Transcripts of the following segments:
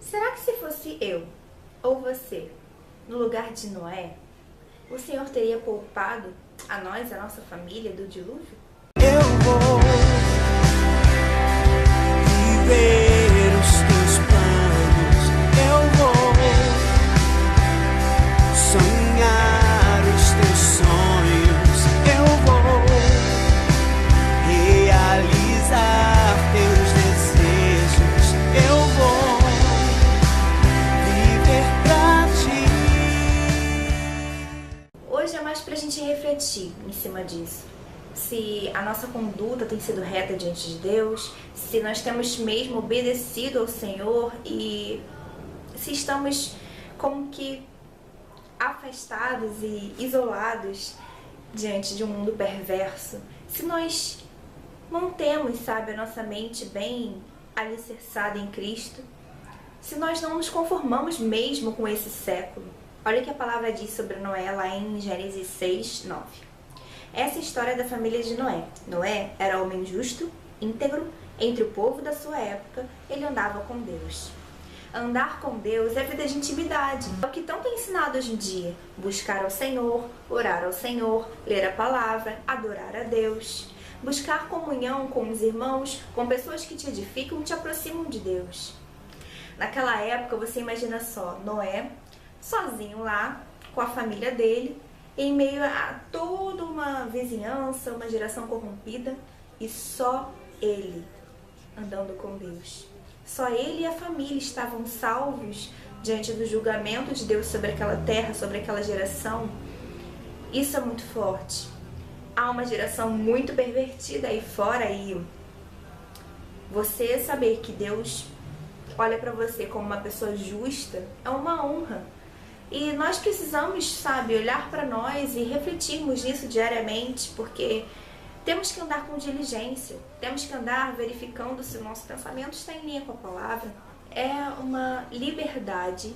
Será que se fosse eu ou você no lugar de Noé, o Senhor teria poupado a nós, a nossa família, do dilúvio? Eu vou viver os teus planos, eu vou sonhar os teus sonhos, eu vou realizar teus desejos, eu vou viver pra ti. Hoje é mais pra gente refletir em cima disso. Se a nossa conduta tem sido reta diante de Deus, se nós temos mesmo obedecido ao Senhor e se estamos como que afastados e isolados diante de um mundo perverso, se nós mantemos, sabe, a nossa mente bem alicerçada em Cristo, se nós não nos conformamos mesmo com esse século. Olha o que a palavra diz sobre Noé lá em Gênesis 6, 9. Essa é a história da família de Noé. Noé era homem justo, íntegro, entre o povo da sua época, ele andava com Deus. Andar com Deus é vida de intimidade. É o que tanto é ensinado hoje em dia. Buscar ao Senhor, orar ao Senhor, ler a palavra, adorar a Deus. Buscar comunhão com os irmãos, com pessoas que te edificam e te aproximam de Deus. Naquela época, você imagina só, Noé, sozinho lá, com a família dele, em meio a toda uma vizinhança, uma geração corrompida, e só ele andando com Deus. Só ele e a família estavam salvos diante do julgamento de Deus sobre aquela terra, sobre aquela geração. Isso é muito forte. Há uma geração muito pervertida aí fora e você saber que Deus olha para você como uma pessoa justa é uma honra. E nós precisamos, sabe, olhar para nós e refletirmos nisso diariamente, porque temos que andar com diligência, temos que andar verificando se o nosso pensamento está em linha com a palavra. É uma liberdade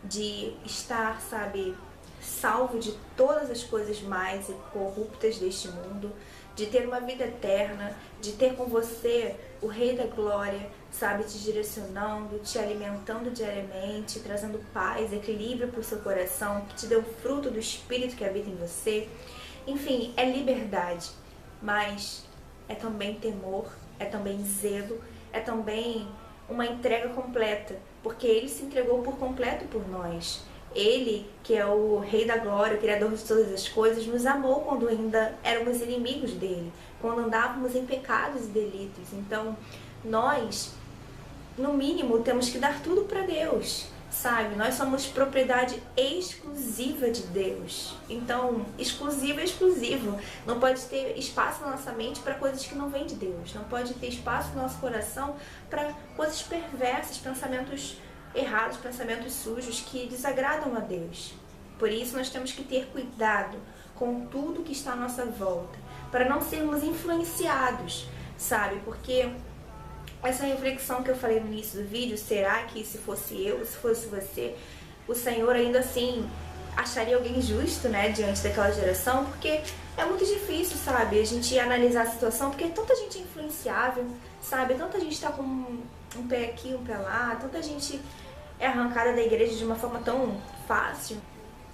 de estar, sabe, salvo de todas as coisas mais corruptas deste mundo, de ter uma vida eterna, de ter com você o Rei da Glória, sabe, te direcionando, te alimentando diariamente, trazendo paz, equilíbrio para o seu coração, que te dê o fruto do Espírito que habita em você. Enfim, é liberdade, mas é também temor, é também zelo, é também uma entrega completa, porque Ele se entregou por completo por nós. Ele, que é o Rei da Glória, o Criador de todas as coisas, nos amou quando ainda éramos inimigos dele, quando andávamos em pecados e delitos. Então, nós, no mínimo, temos que dar tudo para Deus, sabe? Nós somos propriedade exclusiva de Deus. Então, exclusivo é exclusivo. Não pode ter espaço na nossa mente para coisas que não vêm de Deus. Não pode ter espaço no nosso coração para coisas perversas, pensamentos errados, pensamentos sujos que desagradam a Deus. Por isso nós temos que ter cuidado com tudo que está à nossa volta, para não sermos influenciados, sabe? Porque essa reflexão que eu falei no início do vídeo, será que se fosse eu, se fosse você, o Senhor ainda assim acharia alguém justo, né, diante daquela geração? Porque é muito difícil, sabe, a gente analisar a situação, porque tanta gente é influenciável, sabe, tanta gente tá com um pé aqui, um pé lá, tanta gente é arrancada da igreja de uma forma tão fácil.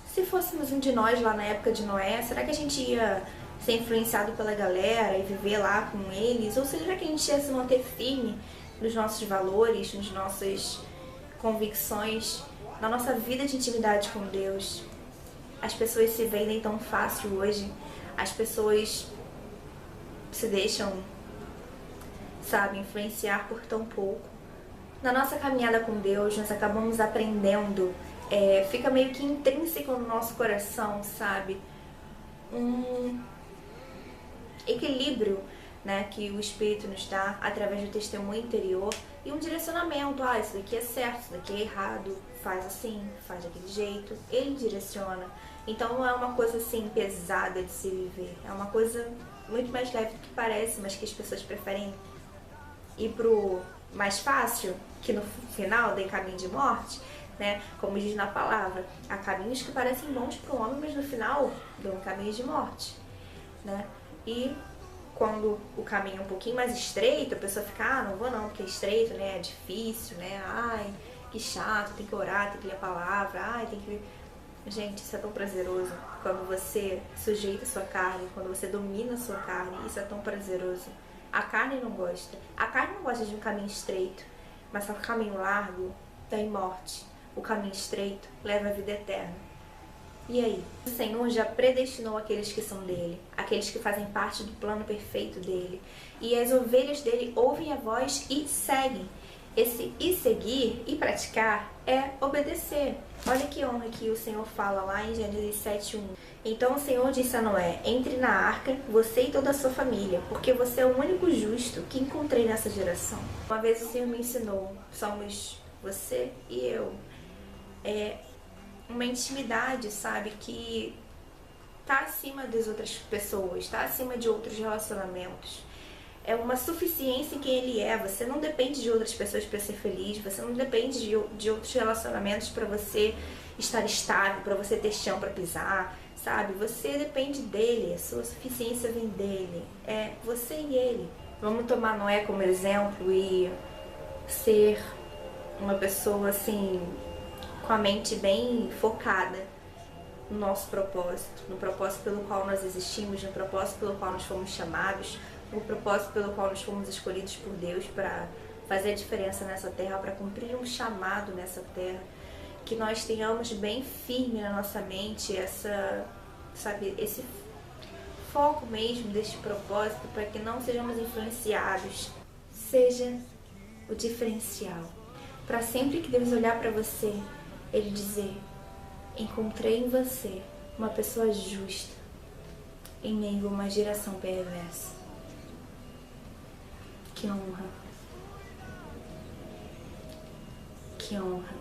Se fôssemos um de nós lá na época de Noé, será que a gente ia ser influenciado pela galera e viver lá com eles? Ou será que a gente ia se manter firme nos nossos valores, nas nossas convicções, na nossa vida de intimidade com Deus? As pessoas se vendem tão fácil hoje, as pessoas se deixam, sabe, influenciar por tão pouco. Na nossa caminhada com Deus, nós acabamos aprendendo, fica meio que intrínseco no nosso coração, sabe? Um equilíbrio, né, que o Espírito nos dá através do testemunho interior e um direcionamento. Ah, isso daqui é certo, isso daqui é errado, faz assim, faz daquele jeito. Ele direciona. Então não é uma coisa assim pesada de se viver, é uma coisa muito mais leve do que parece, mas que as pessoas preferem ir pro mais fácil, que no final dê caminho de morte, né? Como diz na palavra, há caminhos que parecem bons para o homem, mas no final dão um caminho de morte, né? E quando o caminho é um pouquinho mais estreito, a pessoa fica, não vou não, porque é estreito, né? É difícil, né? Ai, que chato, tem que orar, tem que ler a palavra, ai, tem que... Gente, isso é tão prazeroso. Quando você sujeita a sua carne, quando você domina a sua carne, isso é tão prazeroso. A carne não gosta. A carne não gosta de um caminho estreito, mas o caminho largo tem morte. O caminho estreito leva à vida eterna. E aí? O Senhor já predestinou aqueles que são dele, aqueles que fazem parte do plano perfeito dele. E as ovelhas dele ouvem a voz e seguem. Esse e seguir e praticar é obedecer. Olha que honra que o Senhor fala lá em Gênesis 7:1. Então o Senhor disse a Noé: entre na arca, você e toda a sua família, porque você é o único justo que encontrei nessa geração. Uma vez o Senhor me ensinou, somos você e eu. É uma intimidade, sabe, que tá acima das outras pessoas, tá acima de outros relacionamentos. É uma suficiência em quem ele é. Você não depende de outras pessoas para ser feliz, você não depende de outros relacionamentos para você estar estável, para você ter chão para pisar, sabe? Você depende dele, a sua suficiência vem dele. É você e ele. Vamos tomar Noé como exemplo e ser uma pessoa assim, com a mente bem focada no nosso propósito, no propósito pelo qual nós existimos, no propósito pelo qual nós fomos chamados, no propósito pelo qual nós fomos escolhidos por Deus para fazer a diferença nessa terra, para cumprir um chamado nessa terra. Que nós tenhamos bem firme na nossa mente esse foco mesmo deste propósito, para que não sejamos influenciados. Seja o diferencial. Para sempre que Deus olhar para você, Ele dizer: encontrei em você uma pessoa justa em meio a uma geração perversa. Que honra. Que honra.